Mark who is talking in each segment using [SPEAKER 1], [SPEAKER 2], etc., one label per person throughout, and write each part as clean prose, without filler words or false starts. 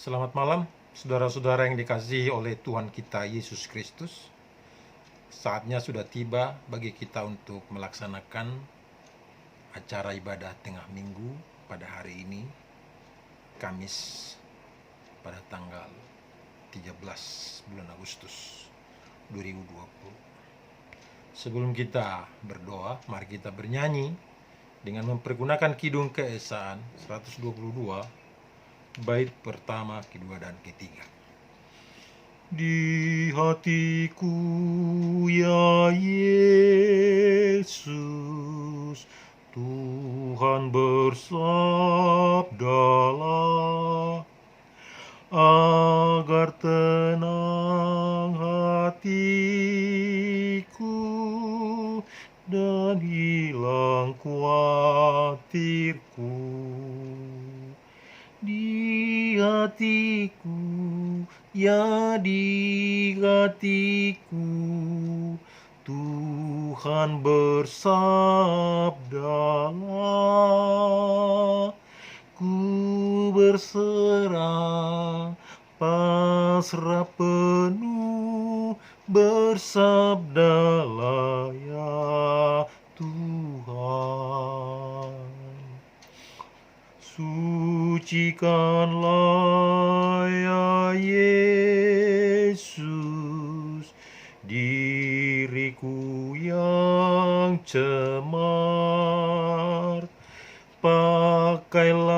[SPEAKER 1] Selamat malam, saudara-saudara yang dikasihi oleh Tuhan kita Yesus Kristus. Saatnya sudah tiba bagi kita untuk melaksanakan acara ibadah tengah minggu pada hari ini, Kamis, pada tanggal 13 bulan Agustus 2020. Sebelum kita berdoa, mari kita bernyanyi dengan mempergunakan Kidung Keesaan 122, bait pertama, kedua, dan ketiga. Di hatiku ya Yesus, Tuhan bersabdalah, agar tenang hatiku dan hilang khawatirku. Di hatiku, ya di hatiku, Tuhan bersabdalah, ku berserah, pasrah penuh, bersabdalah ya Tuhan. Sucikanlah ya Yesus diriku yang cemar, pakailah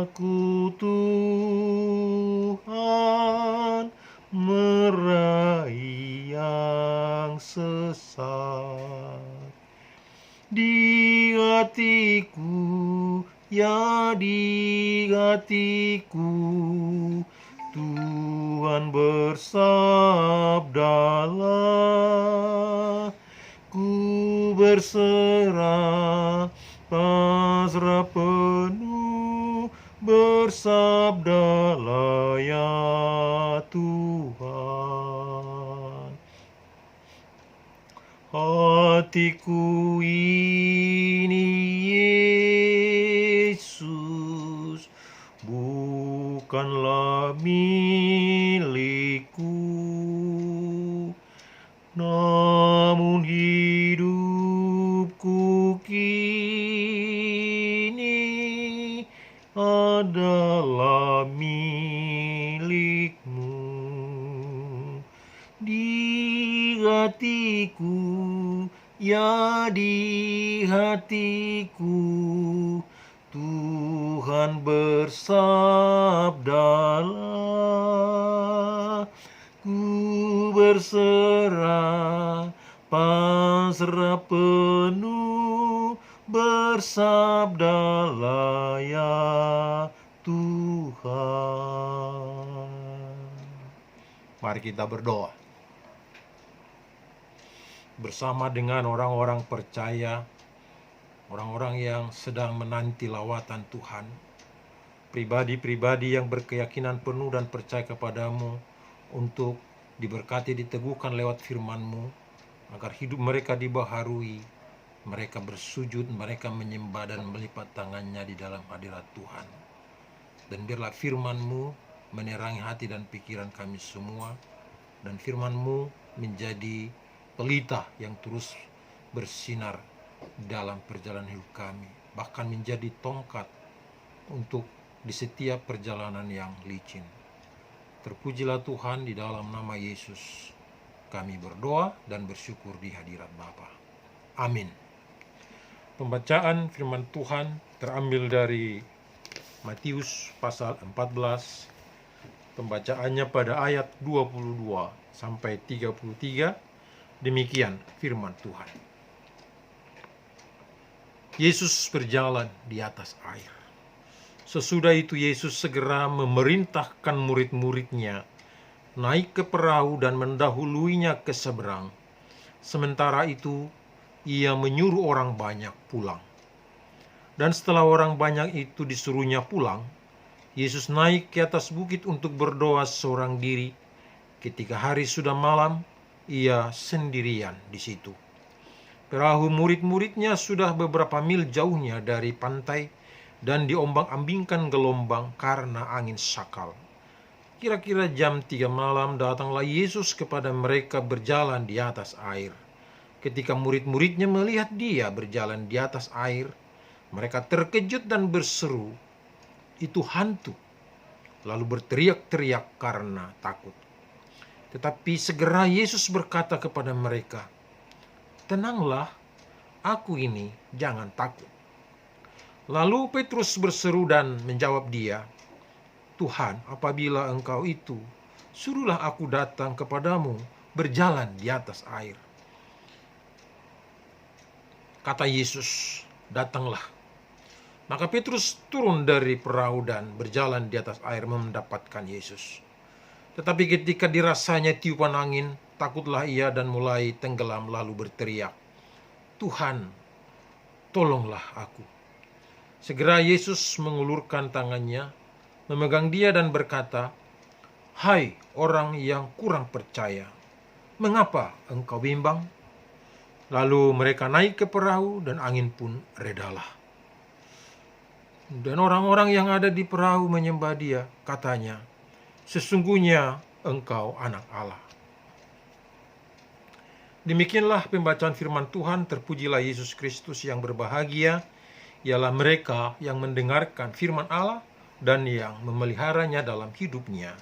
[SPEAKER 1] aku Tuhan, meraih yang sesat. Di hatiku, ya di hatiku, Tuhan bersabdalah, ku berserah, pasrah penuh, bersabdalah ya Tuhan. Hatiku ini Yesus, bukanlah milikku, namun hidupku kini adalah milikmu. Di hatiku, ya di hatiku, Tuhan bersabdalah, ku berserah, pasrah penuh, bersabdalah ya Tuhan. Mari kita berdoa bersama dengan orang-orang percaya, orang-orang yang sedang menanti lawatan Tuhan, pribadi-pribadi yang berkeyakinan penuh dan percaya kepadamu untuk diberkati, diteguhkan lewat firman-Mu, agar hidup mereka dibaharui, mereka bersujud, mereka menyembah dan melipat tangannya di dalam hadirat Tuhan. Dan biarlah firman-Mu menerangi hati dan pikiran kami semua, dan firman-Mu menjadi pelita yang terus bersinar dalam perjalanan hidup kami, bahkan menjadi tongkat untuk di setiap perjalanan yang licin. Terpujilah Tuhan, di dalam nama Yesus kami berdoa dan bersyukur di hadirat Bapa. Amin. Pembacaan firman Tuhan terambil dari Matius pasal 14, pembacaannya pada ayat 22 sampai 33. Demikian firman Tuhan. Yesus berjalan di atas air. Sesudah itu Yesus segera memerintahkan murid-muridnya naik ke perahu dan mendahuluinya ke seberang. Sementara itu ia menyuruh orang banyak pulang. Dan setelah orang banyak itu disuruhnya pulang, Yesus naik ke atas bukit untuk berdoa seorang diri. Ketika hari sudah malam, ia sendirian di situ. Perahu murid-muridnya sudah beberapa mil jauhnya dari pantai dan diombang-ambingkan gelombang karena angin sakal. Kira-kira jam 3 malam datanglah Yesus kepada mereka berjalan di atas air. Ketika murid-muridnya melihat dia berjalan di atas air, mereka terkejut dan berseru, "Itu hantu!" Lalu berteriak-teriak karena takut. Tetapi segera Yesus berkata kepada mereka, "Tenanglah, aku ini, jangan takut." Lalu Petrus berseru dan menjawab dia, "Tuhan, apabila Engkau itu, suruhlah aku datang kepadamu berjalan di atas air." Kata Yesus, "Datanglah." Maka Petrus turun dari perahu dan berjalan di atas air mendapatkan Yesus. Tetapi ketika dirasanya tiupan angin, takutlah ia dan mulai tenggelam lalu berteriak, "Tuhan, tolonglah aku." Segera Yesus mengulurkan tangannya, memegang dia dan berkata, "Hai orang yang kurang percaya, mengapa engkau bimbang?" Lalu mereka naik ke perahu dan angin pun redalah. Dan orang-orang yang ada di perahu menyembah dia, katanya, "Sesungguhnya engkau anak Allah." Demikianlah pembacaan firman Tuhan. Terpujilah Yesus Kristus. Yang berbahagia ialah mereka yang mendengarkan firman Allah dan yang memeliharanya dalam hidupnya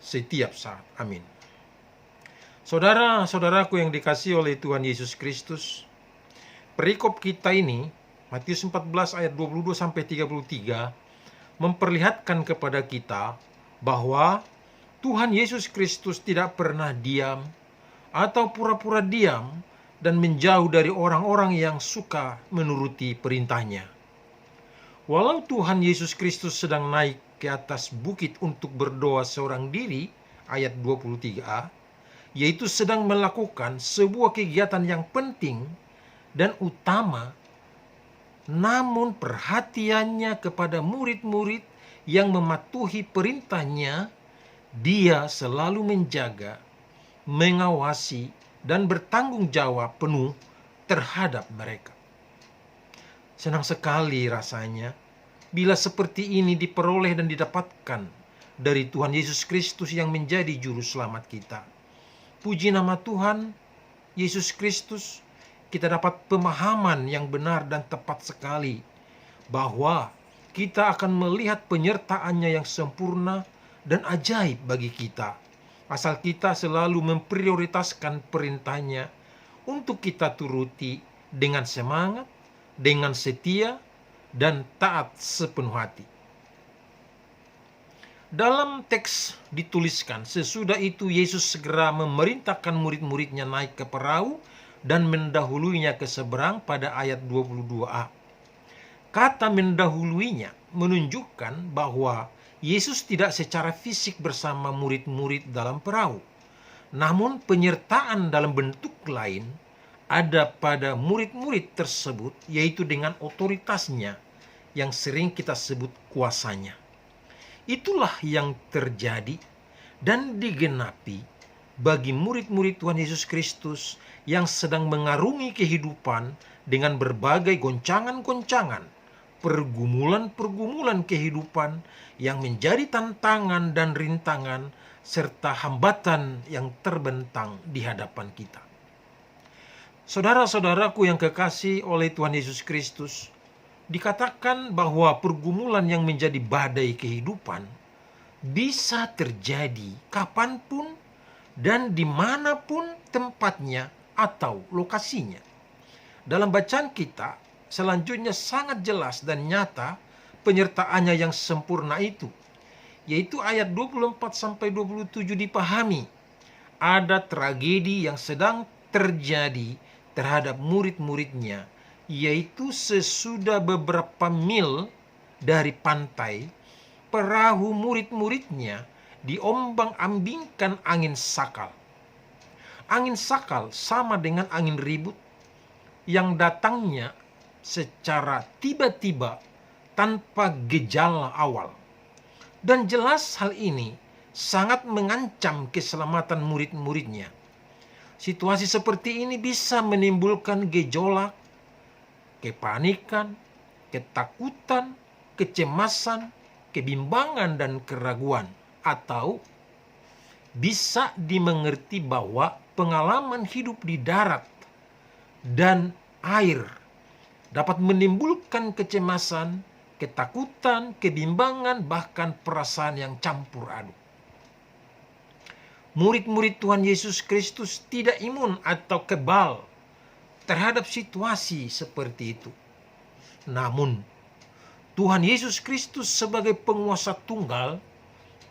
[SPEAKER 1] setiap saat. Amin. Saudara-saudaraku yang dikasihi oleh Tuhan Yesus Kristus, perikop kita ini, Matius 14 ayat 22-33, memperlihatkan kepada kita bahwa Tuhan Yesus Kristus tidak pernah diam atau pura-pura diam dan menjauh dari orang-orang yang suka menuruti perintahnya. Walau Tuhan Yesus Kristus sedang naik ke atas bukit untuk berdoa seorang diri, ayat 23a, yaitu sedang melakukan sebuah kegiatan yang penting dan utama, namun perhatiannya kepada murid-murid yang mematuhi perintahnya, dia selalu menjaga, mengawasi, dan bertanggung jawab penuh terhadap mereka. Senang sekali rasanya bila seperti ini diperoleh dan didapatkan dari Tuhan Yesus Kristus yang menjadi juru selamat kita. Puji nama Tuhan Yesus Kristus, kita dapat pemahaman yang benar dan tepat sekali bahwa kita akan melihat penyertaannya yang sempurna dan ajaib bagi kita, asal kita selalu memprioritaskan perintahnya untuk kita turuti dengan semangat, dengan setia, dan taat sepenuh hati. Dalam teks dituliskan, sesudah itu Yesus segera memerintahkan murid-muridnya naik ke perahu dan mendahuluinya ke seberang pada ayat 22a. Kata mendahuluinya menunjukkan bahwa Yesus tidak secara fisik bersama murid-murid dalam perahu. Namun penyertaan dalam bentuk lain ada pada murid-murid tersebut, yaitu dengan otoritasnya yang sering kita sebut kuasanya. Itulah yang terjadi dan digenapi bagi murid-murid Tuhan Yesus Kristus yang sedang mengarungi kehidupan dengan berbagai goncangan-goncangan, pergumulan-pergumulan kehidupan yang menjadi tantangan dan rintangan serta hambatan yang terbentang di hadapan kita. Saudara-saudaraku yang kekasih oleh Tuhan Yesus Kristus, dikatakan bahwa pergumulan yang menjadi badai kehidupan bisa terjadi kapanpun dan dimanapun tempatnya atau lokasinya. Dalam bacaan kita selanjutnya sangat jelas dan nyata penyertaannya yang sempurna itu, yaitu ayat 24-27 dipahami. Ada tragedi yang sedang terjadi terhadap murid-muridnya, yaitu sesudah beberapa mil dari pantai, perahu murid-muridnya diombang-ambingkan angin sakal. Angin sakal sama dengan angin ribut yang datangnya secara tiba-tiba tanpa gejala awal. Dan jelas hal ini sangat mengancam keselamatan murid-muridnya. Situasi seperti ini bisa menimbulkan gejolak, kepanikan, ketakutan, kecemasan, kebimbangan, dan keraguan. Atau bisa dimengerti bahwa pengalaman hidup di darat dan air dapat menimbulkan kecemasan, ketakutan, kebimbangan, bahkan perasaan yang campur aduk. Murid-murid Tuhan Yesus Kristus tidak imun atau kebal terhadap situasi seperti itu. Namun, Tuhan Yesus Kristus sebagai penguasa tunggal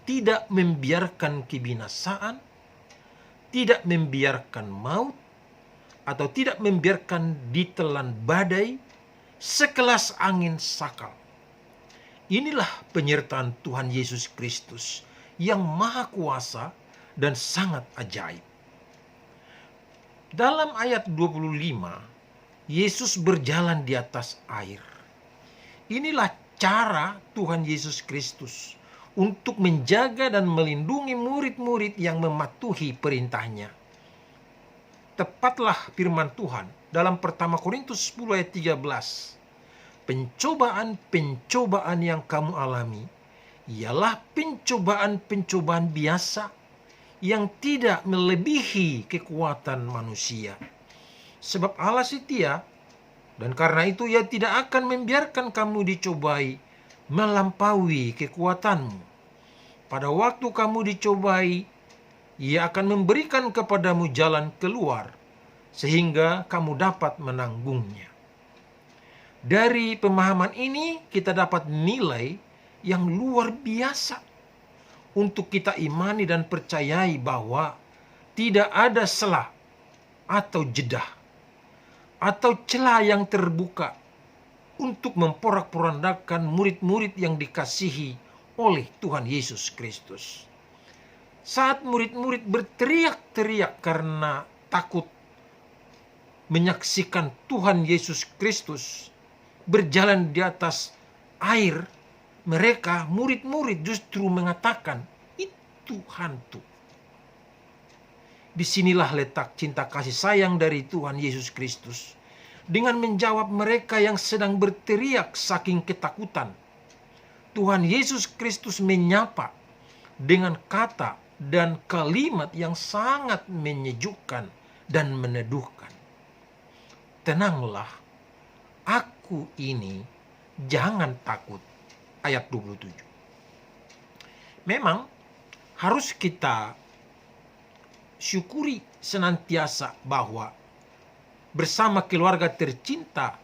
[SPEAKER 1] tidak membiarkan kebinasaan, tidak membiarkan maut, atau tidak membiarkan ditelan badai sekelas angin sakal. Inilah penyertaan Tuhan Yesus Kristus yang maha kuasa dan sangat ajaib. Dalam ayat 25, Yesus berjalan di atas air. Inilah cara Tuhan Yesus Kristus untuk menjaga dan melindungi murid-murid yang mematuhi perintahnya. Tepatlah firman Tuhan dalam 1 Korintus 10 ayat 13. Pencobaan-pencobaan yang kamu alami ialah pencobaan-pencobaan biasa yang tidak melebihi kekuatan manusia. Sebab Allah setia, dan karena itu Ia tidak akan membiarkan kamu dicobai melampaui kekuatanmu. Pada waktu kamu dicobai, Ia akan memberikan kepadamu jalan keluar, sehingga kamu dapat menanggungnya. Dari pemahaman ini kita dapat nilai yang luar biasa untuk kita imani dan percayai bahwa tidak ada celah atau jedah atau celah yang terbuka untuk memporak-porandakan murid-murid yang dikasihi oleh Tuhan Yesus Kristus. Saat murid-murid berteriak-teriak karena takut menyaksikan Tuhan Yesus Kristus berjalan di atas air, mereka murid-murid justru mengatakan, itu hantu. Disinilah letak cinta kasih sayang dari Tuhan Yesus Kristus. Dengan menjawab mereka yang sedang berteriak saking ketakutan, Tuhan Yesus Kristus menyapa dengan kata dan kalimat yang sangat menyejukkan dan meneduhkan. Tenanglah, aku ini, jangan takut. Ayat 27. Memang harus kita syukuri senantiasa bahwa bersama keluarga tercinta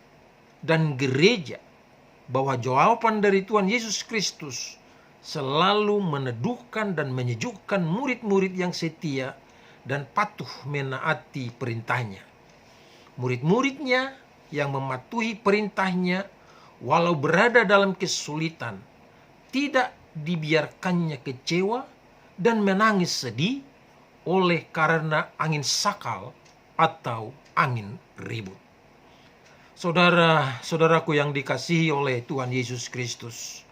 [SPEAKER 1] dan gereja, bahwa jawaban dari Tuhan Yesus Kristus selalu meneduhkan dan menyejukkan murid-murid yang setia dan patuh menaati perintahnya. Murid-muridnya yang mematuhi perintahnya walau berada dalam kesulitan, tidak dibiarkannya kecewa dan menangis sedih oleh karena angin sakal atau angin ribut. Saudara-saudaraku yang dikasihi oleh Tuhan Yesus Kristus,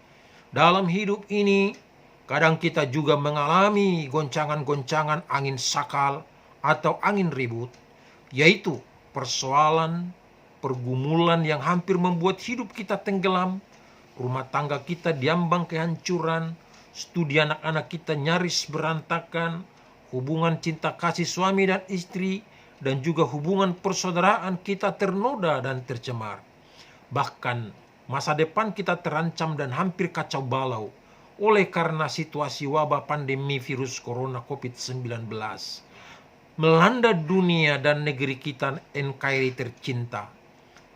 [SPEAKER 1] dalam hidup ini kadang kita juga mengalami goncangan-goncangan angin sakal atau angin ribut, yaitu persoalan, pergumulan yang hampir membuat hidup kita tenggelam, rumah tangga kita diambang kehancuran, studi anak-anak kita nyaris berantakan, hubungan cinta kasih suami dan istri, dan juga hubungan persaudaraan kita ternoda dan tercemar. Bahkan masa depan kita terancam dan hampir kacau balau oleh karena situasi wabah pandemi virus corona COVID-19 melanda dunia dan negeri kita NKRI tercinta.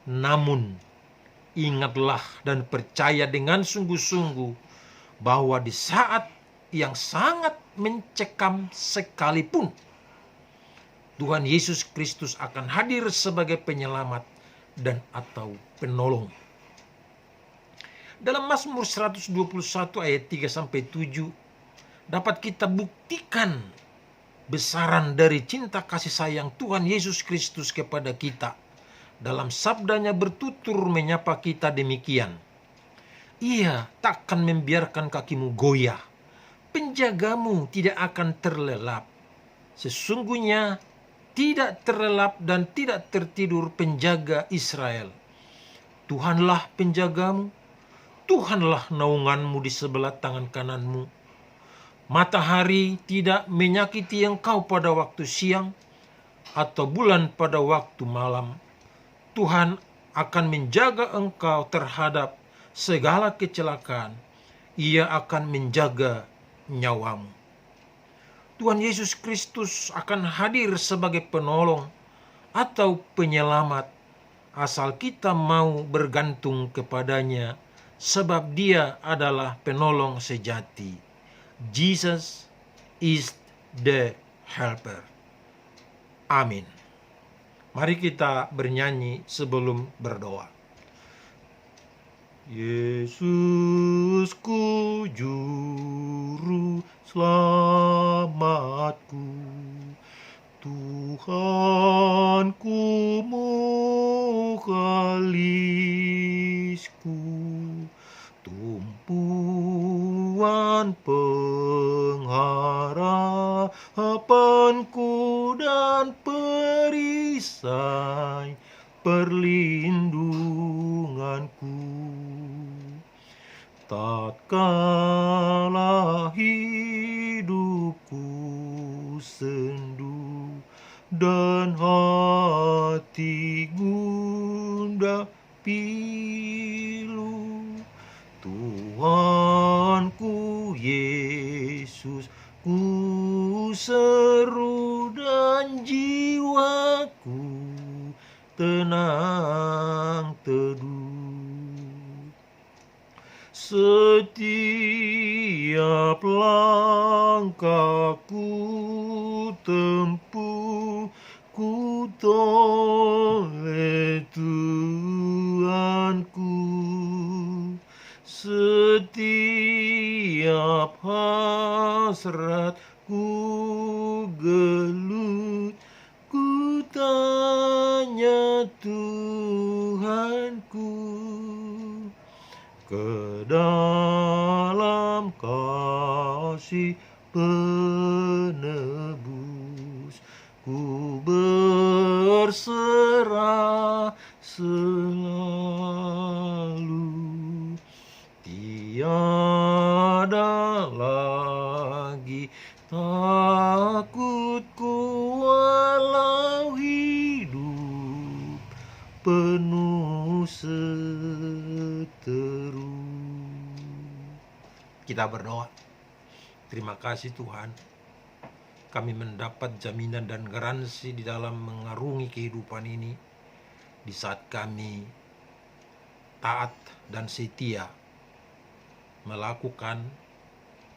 [SPEAKER 1] Namun, ingatlah dan percaya dengan sungguh-sungguh bahwa di saat yang sangat mencekam sekalipun, Tuhan Yesus Kristus akan hadir sebagai penyelamat dan atau penolong. Dalam Mazmur 121 ayat 3-7 dapat kita buktikan besaran dari cinta kasih sayang Tuhan Yesus Kristus kepada kita. Dalam sabdanya bertutur menyapa kita demikian. Ia takkan membiarkan kakimu goyah. Penjagamu tidak akan terlelap. Sesungguhnya tidak terlelap dan tidak tertidur penjaga Israel. Tuhanlah penjagamu, Tuhanlah naunganmu di sebelah tangan kananmu. Matahari tidak menyakiti engkau pada waktu siang, atau bulan pada waktu malam. Tuhan akan menjaga engkau terhadap segala kecelakaan. Ia akan menjaga nyawamu. Tuhan Yesus Kristus akan hadir sebagai penolong atau penyelamat, asal kita mau bergantung kepadanya, sebab Dia adalah penolong sejati. Jesus is the helper. Amin. Mari kita bernyanyi sebelum berdoa. Yesusku juru selamatku, Tuhanku mukalisku, tumpuan pengharapanku dan perisai perlindunganku. Tatkala hidupku sendu dan hati gundah pilu, Tuhanku Yesus ku seru dan jiwaku tenang teduh. Setiap langkahku tempuh, ku toleh Tuhanku. Setiap hasratku gelut, ku tanya Tuhanku. Ke dalam kasih penebus ku berserah selalu. Tiada lagi takutku walau hidup penuh seteru. Kita berdoa. Terima kasih Tuhan, kami mendapat jaminan dan garansi di dalam mengarungi kehidupan ini, di saat kami taat dan setia melakukan,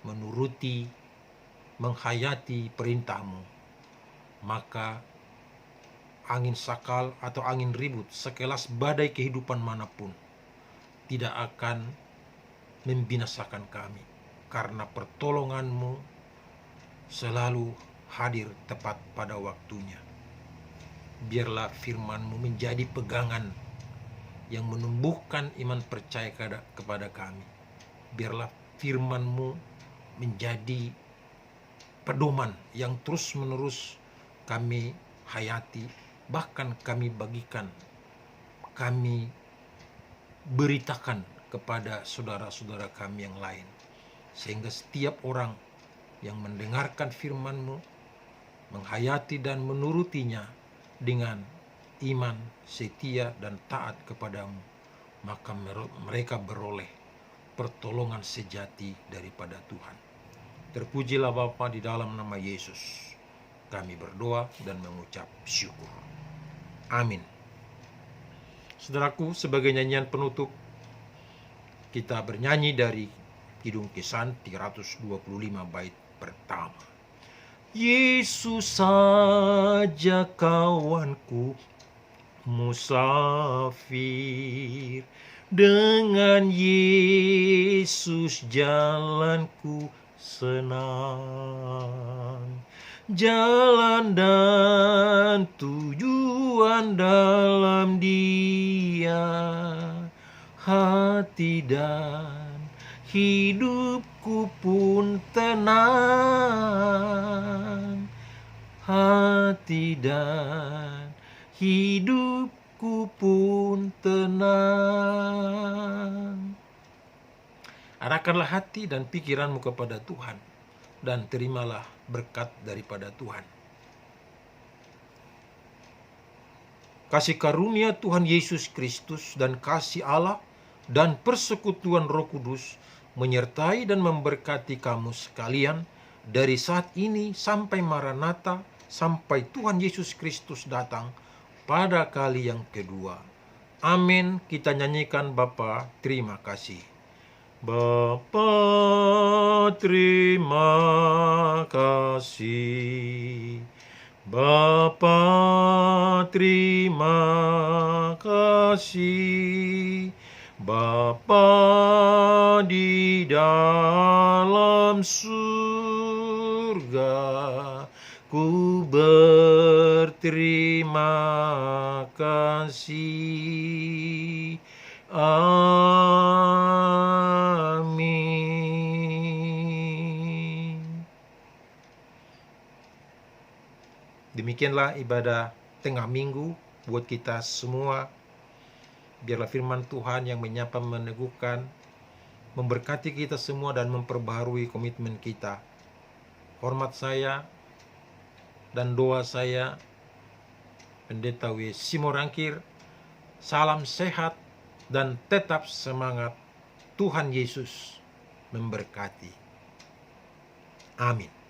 [SPEAKER 1] menuruti, menghayati perintah-Mu. Maka angin sakal atau angin ribut, sekelas badai kehidupan manapun, tidak akan membinasakan kami, karena pertolongan-Mu selalu hadir tepat pada waktunya. Biarlah firman-Mu menjadi pegangan yang menumbuhkan iman percaya kepada kami. Biarlah firman-Mu menjadi pedoman yang terus-menerus kami hayati, bahkan kami bagikan, kami beritakan kepada saudara-saudara kami yang lain, sehingga setiap orang yang mendengarkan firman-Mu, menghayati dan menurutinya dengan iman, setia dan taat kepadamu, maka mereka beroleh pertolongan sejati daripada Tuhan. Terpujilah Bapa, di dalam nama Yesus kami berdoa dan mengucap syukur. Amin. Saudaraku, sebagai nyanyian penutup, kita bernyanyi dari Kidung Kesan 325 bait pertama. Yesus saja kawanku, musafir, dengan Yesus jalanku senang. Jalan dan tujuan dalam Dia, hati dan hidupku pun tenang. Hati dan hidupku hatiku pun tenang. Arahkanlah hati dan pikiranmu kepada Tuhan, dan terimalah berkat daripada Tuhan. Kasih karunia Tuhan Yesus Kristus dan kasih Allah dan persekutuan Roh Kudus menyertai dan memberkati kamu sekalian dari saat ini sampai Maranatha, sampai Tuhan Yesus Kristus datang pada kali yang kedua. Amin. Kita nyanyikan Bapa, terima kasih. Bapa, terima kasih. Bapa, terima kasih. Bapa di dalam surga, ku berterima kasih. Amin. Demikianlah ibadah tengah minggu buat kita semua. Biarlah firman Tuhan yang menyapa, meneguhkan, memberkati kita semua dan memperbaharui komitmen kita. Hormat saya dan doa saya, Pendeta W. Simorangkir. Salam sehat dan tetap semangat. Tuhan Yesus memberkati. Amin.